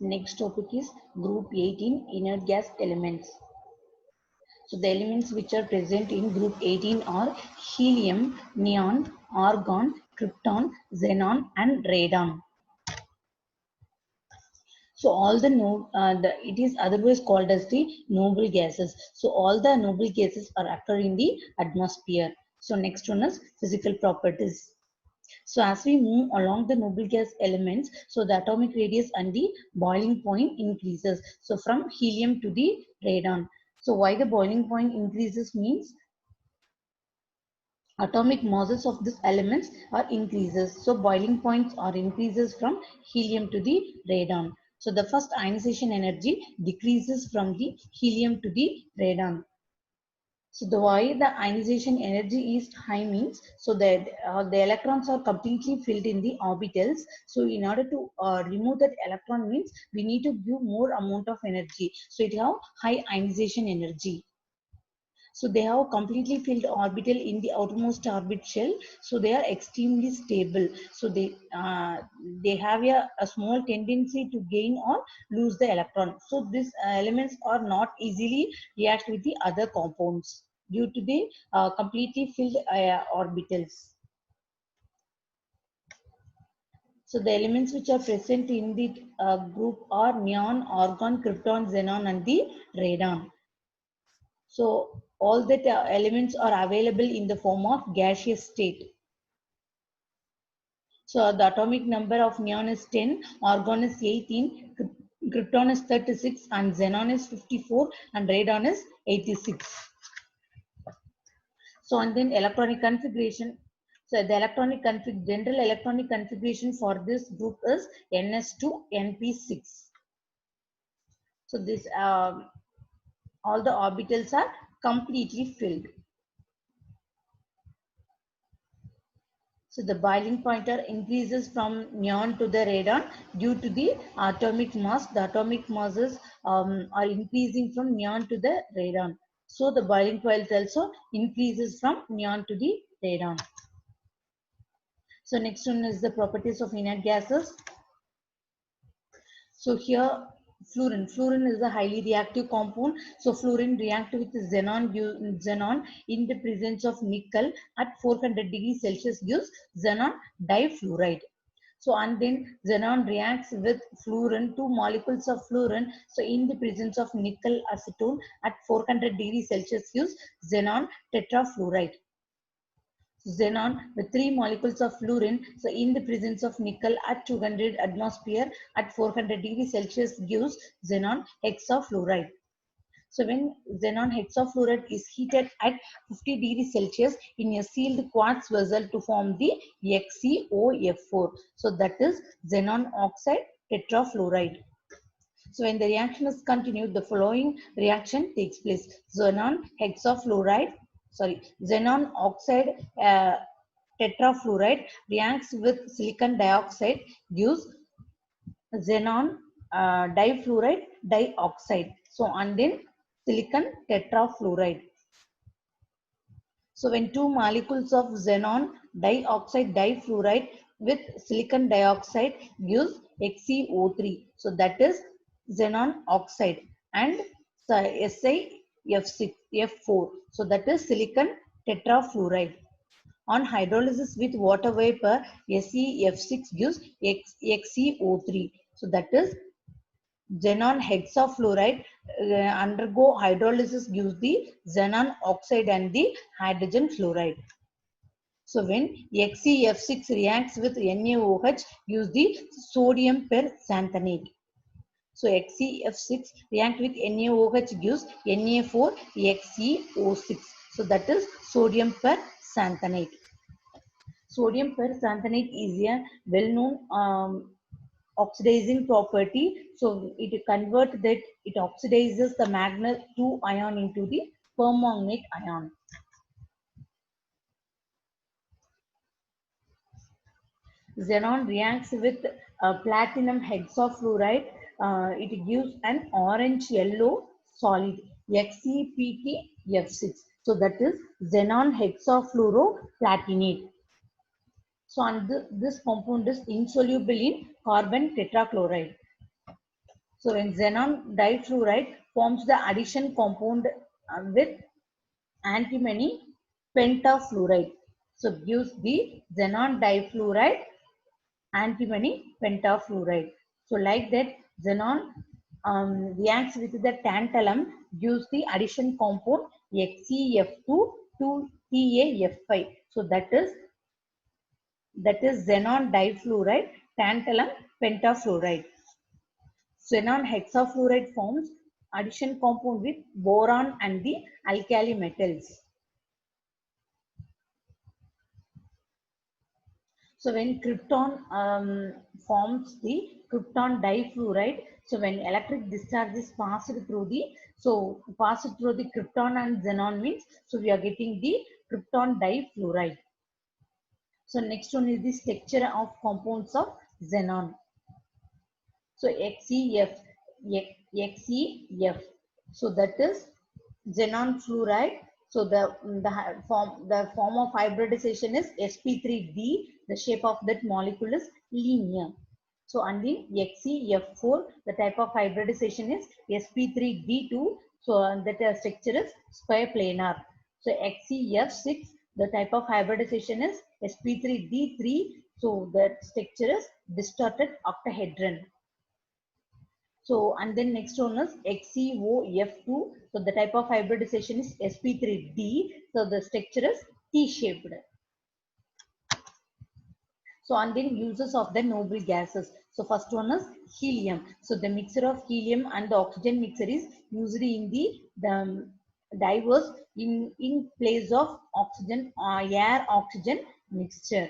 Next topic is group 18 inert gas elements. So the elements which are present in group 18 are helium, neon, argon, krypton, xenon and radon. So all it is otherwise called as the noble gases. So all the noble gases are occur in the atmosphere. So next one is physical properties. So as we move along the noble gas elements, so the atomic radius and the boiling point increases. So from helium to the radon. So why the boiling point increases means atomic masses of these elements are increases. So boiling points are increases from helium to the radon. So the first ionization energy decreases from the helium to the radon. So the why the ionization energy is high means so that the electrons are completely filled in the orbitals. So in order to remove that electron means we need to give more amount of energy. So it have high ionization energy. So they have completely filled orbital in the outermost orbit shell. So they are extremely stable. So they have a small tendency to gain or lose the electron. So these elements are not easily react with the other compounds due to the completely filled orbitals. So the elements which are present in the group are neon, argon, krypton, xenon and the radon. So all that elements are available in the form of gaseous state. So the atomic number of neon is 10, argon is 18, krypton is 36 and xenon is 54 and radon is 86. So and then electronic configuration. So the general electronic configuration for this group is NS2 NP6. So this all the orbitals are completely filled. So the boiling pointer increases from neon to the radon due to the atomic mass. The atomic masses are increasing from neon to the radon. So the boiling point also increases from neon to the radon. So next one is the properties of inert gases. So here fluorine. Fluorine is a highly reactive compound. So fluorine reacts with xenon in the presence of nickel at 400 degrees Celsius gives xenon difluoride. So and then xenon reacts with fluorine, two molecules of fluorine. So in the presence of nickel acetone at 400 degrees Celsius gives xenon tetrafluoride. Xenon with three molecules of fluorine. So in the presence of nickel at 200 atmosphere at 400 degrees Celsius gives xenon hexafluoride. So when xenon hexafluoride is heated at 50 degrees Celsius in a sealed quartz vessel to form the XeOF4. So that is xenon oxide tetrafluoride. So when the reaction is continued, the following reaction takes place. Xenon oxide tetrafluoride reacts with silicon dioxide, gives xenon difluoride dioxide. So and then silicon tetrafluoride. So when two molecules of xenon dioxide difluoride with silicon dioxide gives XeO3. So that is xenon oxide and SiF6, F4. So that is silicon tetrafluoride. On hydrolysis with water vapor, SeF6 gives XeO3. So that is xenon hexafluoride undergo hydrolysis gives the xenon oxide and the hydrogen fluoride. So when XeF6 reacts with NaOH gives the sodium perxanthanate. So XeF6 react with NaOH gives Na4XeO6. So that is sodium perxanthanate. Sodium perxanthanate is a well-known oxidizing property. So it converts that it oxidizes the magnet 2 ion into the permanganate ion. Xenon reacts with platinum hexafluoride. It gives an orange yellow solid XePtF6. So that is xenon hexafluoroplatinate. So and this compound is insoluble in carbon tetrachloride. So when xenon difluoride forms the addition compound with antimony pentafluoride. So gives the xenon difluoride antimony pentafluoride. So like that xenon reacts with the tantalum, gives the addition compound XeF2 to TaF5. So that is xenon difluoride tantalum pentafluoride. Xenon hexafluoride forms addition compound with boron and the alkali metals. So when krypton forms the krypton difluoride, so when electric discharge is passed through the krypton and xenon means, so we are getting the krypton difluoride. So next one is the structure of compounds of xenon. So XeF. So that is xenon fluoride. So the form of hybridization is sp3d. The shape of that molecule is linear. So and the XeF4, the type of hybridization is sp3d2. So that structure is square planar. So XeF6, the type of hybridization is sp3d3. So that structure is distorted octahedron. So, and then next one is XeOF2. So, the type of hybridization is sp3d. So, the structure is T-shaped. So, and then uses of the noble gases. So, first one is helium. So, the mixture of helium and the oxygen mixture is used in the diverse in place of oxygen air oxygen mixture.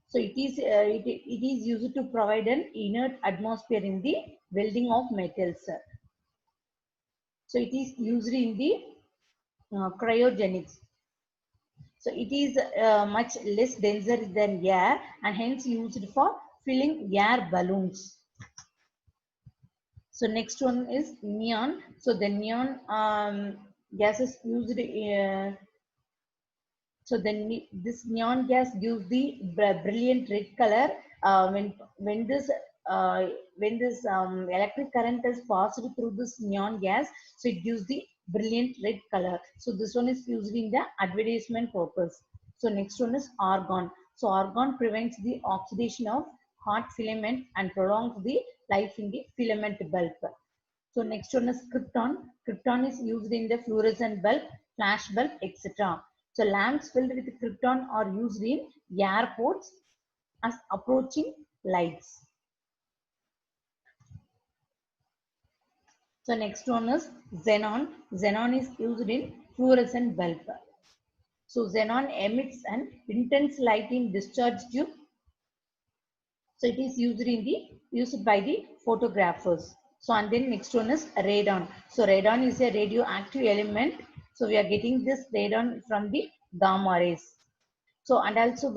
So it is used to provide an inert atmosphere in the welding of metals. So it is used in the cryogenics. So it is much less denser than air and hence used for filling air balloons. So next one is neon. So the neon gas is used. So then this neon gas gives the brilliant red color when this electric current is passed through this neon gas. So it gives the brilliant red color. So this one is used in the advertisement purpose. So next one is argon. So argon prevents the oxidation of hot filament and prolongs the life in the filament bulb. So next one is krypton. Krypton is used in the fluorescent bulb, flash bulb, etc. So lamps filled with krypton are used in airports as approaching lights. So next one is xenon. Xenon is used in fluorescent bulb. So xenon emits an intense light in discharge tube. So it is used by the photographers. So and then next one is radon. So radon is a radioactive element. So we are getting this radon from the gamma rays. So and also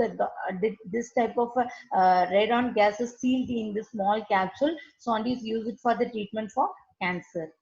this type of radon gas is sealed in the small capsule. So and is used for the treatment for cancer.